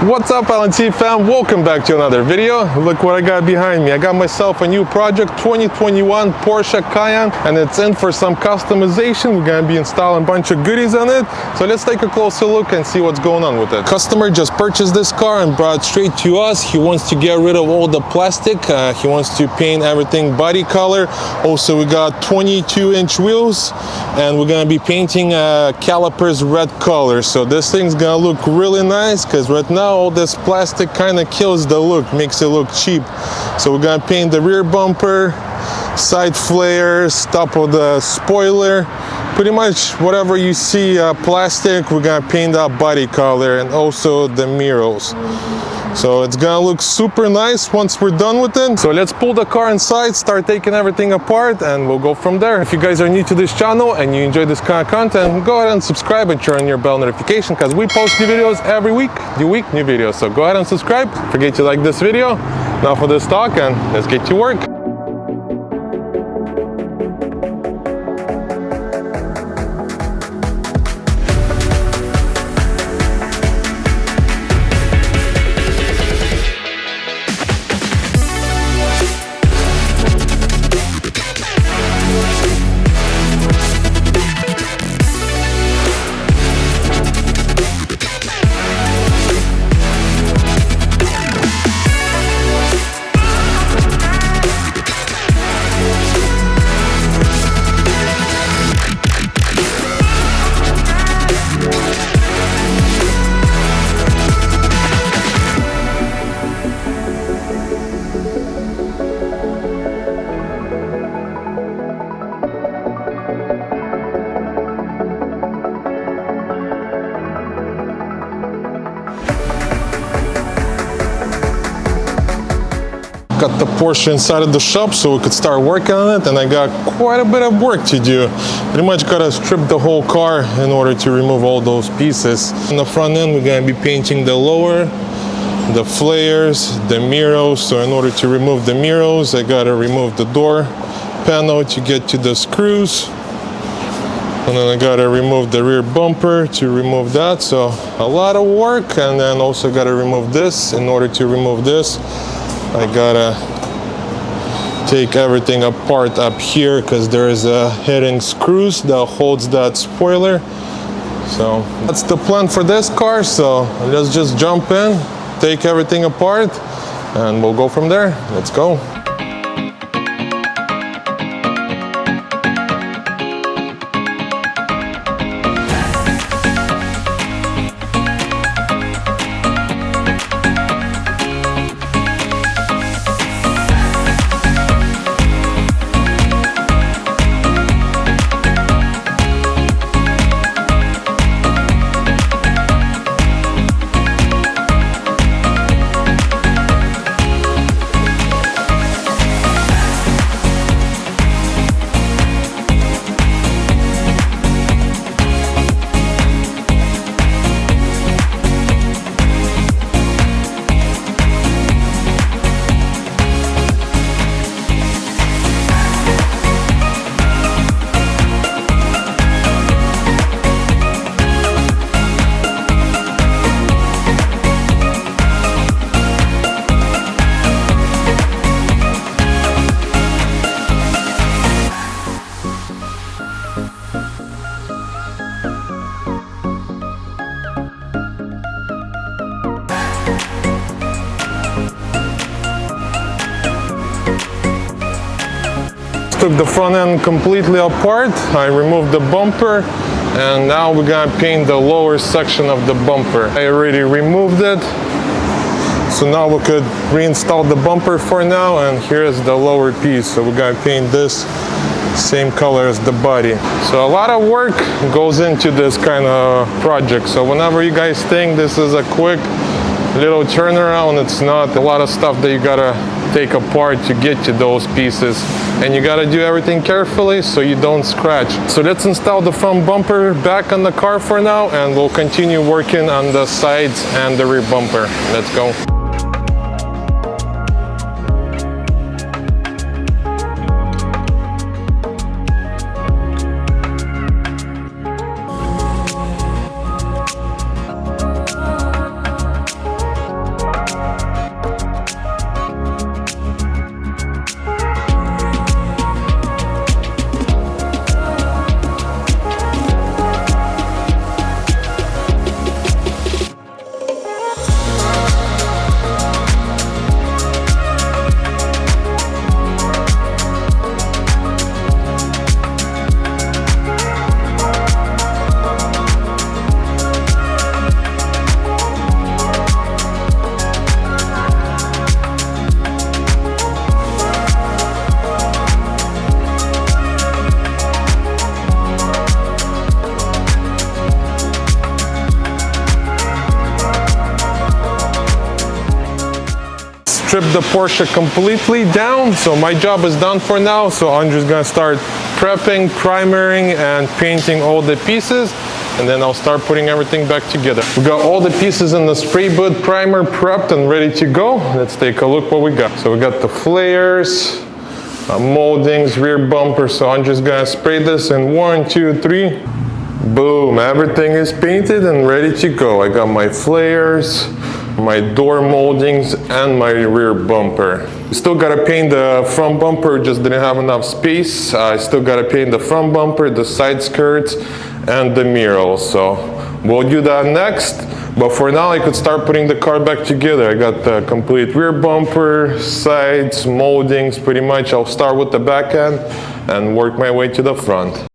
What's up, LNC fam? Welcome back to another video. Look what I got behind me. I got myself a new project, 2021 Porsche Cayenne, and it's in for some customization. We're gonna be installing a bunch of goodies on it. So let's take a closer look and see what's going on with it. Customer just purchased this car and brought it straight to us. He wants to get rid of all the plastic. He wants to paint everything body color. Also, we got 22-inch wheels, and we're gonna be painting calipers red color. So this thing's gonna look really nice because right now all this plastic kind of kills the look, makes it look cheap. So we're gonna paint the rear bumper, side flares, top of the spoiler, pretty much whatever you see plastic, we're gonna paint that body color, and also the mirrors. So it's gonna look super nice once we're done with it. So let's pull the car inside, start taking everything apart, and we'll go from there. If you guys are new to this channel and you enjoy this kind of content, go ahead and subscribe and turn on your bell notification because we post new videos every week, new videos. So go ahead and subscribe. Forget to like this video. Now for this talk, and let's get to work. Got the Porsche inside of the shop so we could start working on it, and I got quite a bit of work to do. Pretty much gotta strip the whole car in order to remove all those pieces. On the front end, we're gonna be painting the lower, the flares, the mirrors. So in order to remove the mirrors, I gotta remove the door panel to get to the screws. And then I gotta remove the rear bumper to remove that. So a lot of work, and then also gotta remove this. In order to remove this, I gotta take everything apart up here because there is a hidden screws that holds that spoiler. So that's the plan for this car. So let's just jump in, take everything apart, and we'll go from there. Let's go. Took the front end completely apart. I removed the bumper, and now we're gonna paint the lower section of the bumper. I already removed it, so now we could reinstall the bumper for now, and here's the lower piece. So we're gonna paint this same color as the body. So a lot of work goes into this kind of project. So whenever you guys think this is a quick little turnaround, it's not. A lot of stuff that you gotta take apart to get to those pieces, and you gotta do everything carefully so you don't scratch. So let's install the front bumper back on the car for now, and we'll continue working on the sides and the rear bumper. Let's go. strip the Porsche completely down. So my job is done for now. So I'm just gonna start prepping, primering, and painting all the pieces. And then I'll start putting everything back together. We got all the pieces in the spray booth primer prepped and ready to go. Let's take a look what we got. So we got the flares, moldings, rear bumper. So I'm just gonna spray this in 1, 2, 3. Boom, everything is painted and ready to go. I got my flares, my door moldings, and my rear bumper. Still gotta paint the front bumper, just didn't have enough space. I still gotta paint the front bumper, the side skirts, and the mirror. So we'll do that next. But for now, I could start putting the car back together. I got the complete rear bumper, sides, moldings, pretty much. I'll start with the back end and work my way to the front.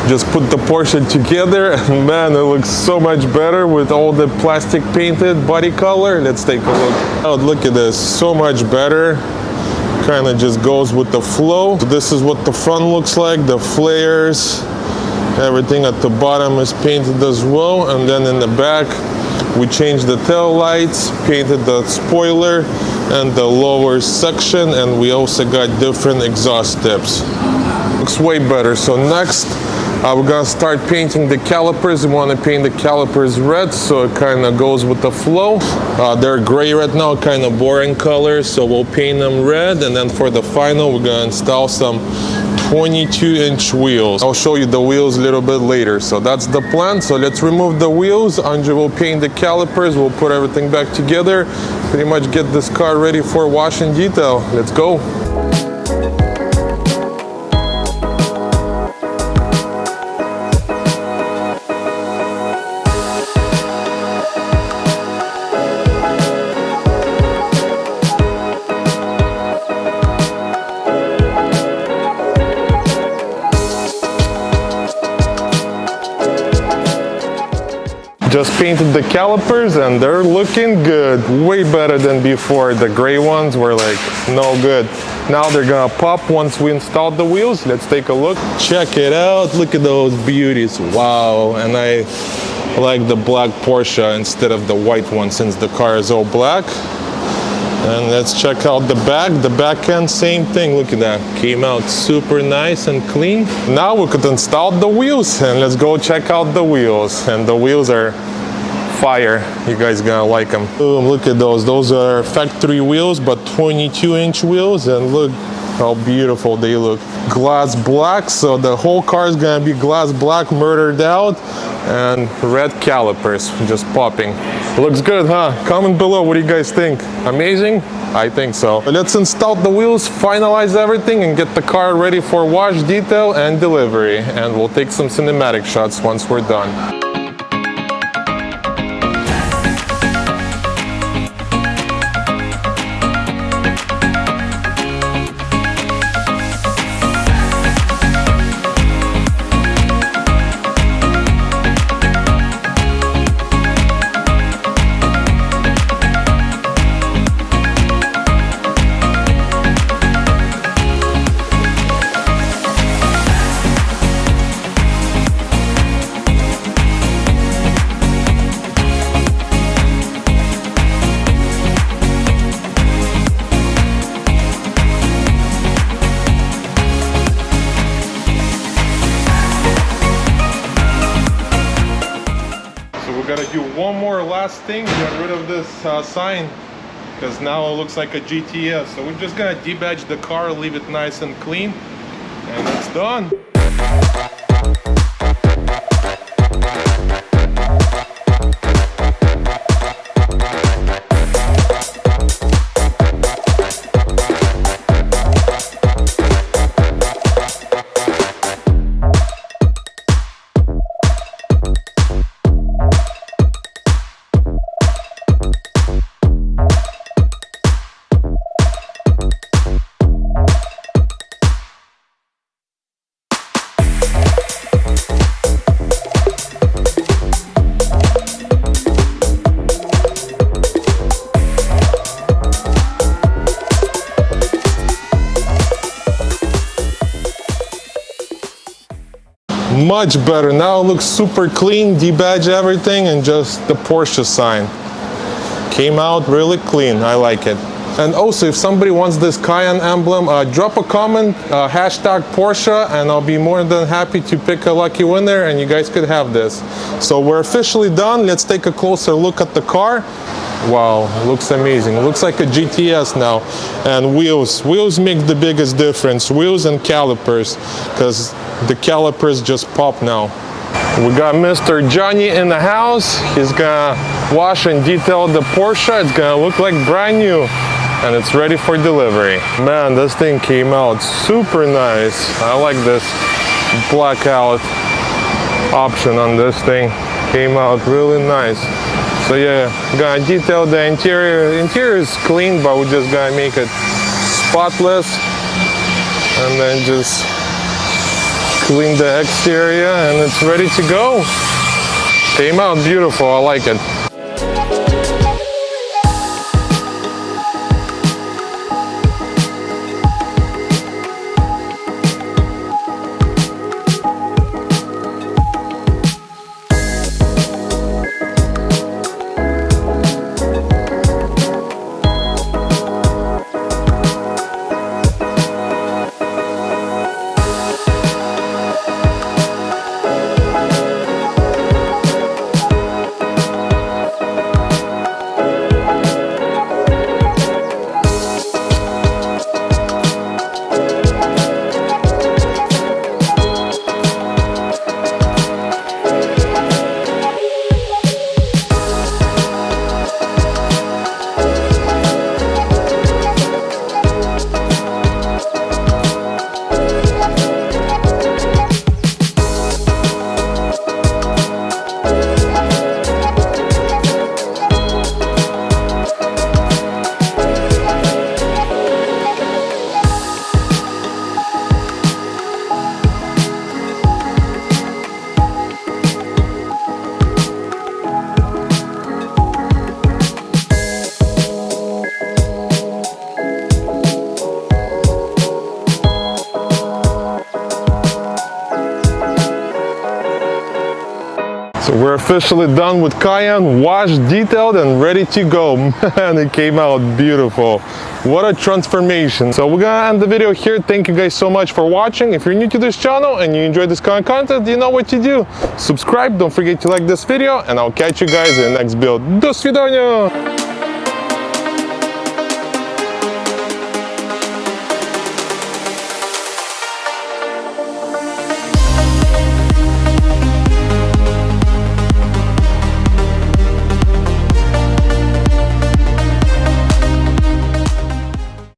Just put the Porsche together and man, it looks so much better with all the plastic painted body color. Let's take a look. Oh, look at this, so much better. Kind of just goes with the flow. So this is what the front looks like, the flares, everything at the bottom is painted as well. And then in the back, we changed the tail lights, painted the spoiler and the lower section, and we also got different exhaust tips. Looks way better. So next, we're gonna start painting the calipers. We want to paint the calipers red, so it kind of goes with the flow. They're gray right now, kind of boring colors, so we'll paint them red. And then for the final, we're gonna install some 22-inch wheels. I'll show you the wheels a little bit later. So that's the plan. So let's remove the wheels. Andre will paint the calipers. We'll put everything back together. Pretty much get this car ready for wash and detail. Let's go. Just painted the calipers and they're looking good, way better than before. The gray ones were like no good. Now they're gonna pop once we install the wheels. Let's take a look. Check it out, look at those beauties, wow. And I like the black Porsche instead of the white one, since the car is all black. And let's check out the back. The back end, same thing. Look at that. Came out super nice and clean. Now we could install the wheels, and let's go check out the wheels. And the wheels are fire. You guys gonna like them. Boom, look at those. Those are factory wheels, but 22-inch wheels, and look how beautiful they look. Glass black, so the whole car is gonna be glass black, murdered out, and red calipers just popping. Looks good, huh? Comment below, what do you guys think? Amazing? I think so. Let's install the wheels, finalize everything, and get the car ready for wash, detail, and delivery. And we'll take some cinematic shots once we're done. Gotta do one more last thing, get rid of this sign, because now it looks like a GTS. So we're just gonna debadge the car, leave it nice and clean, and it's done. Much better. Now it looks super clean, debadge everything, and just the Porsche sign. Came out really clean. I like it. And also, if somebody wants this Cayenne emblem, drop a comment, hashtag Porsche, and I'll be more than happy to pick a lucky winner, and you guys could have this. So we're officially done. Let's take a closer look at the car. Wow, it looks amazing. It looks like a GTS now. And wheels. Wheels make the biggest difference. Wheels and calipers, because the calipers just pop now. We got Mr. Johnny in the house. He's gonna wash and detail the Porsche. It's gonna look like brand new, and it's ready for delivery. Man, this thing came out super nice. I like this blackout option on this thing. Came out really nice. So yeah, gonna detail the interior. Interior is clean, but we're just gonna make it spotless, and then just clean the exterior, and it's ready to go. Came out beautiful. I like it. So we're officially done with Cayenne, washed, detailed, and ready to go. Man, it came out beautiful. What a transformation. So we're gonna end the video here. Thank you guys so much for watching. If you're new to this channel and you enjoy this kind of content, you know what to do. Subscribe, don't forget to like this video, and I'll catch you guys in the next build. До свидания!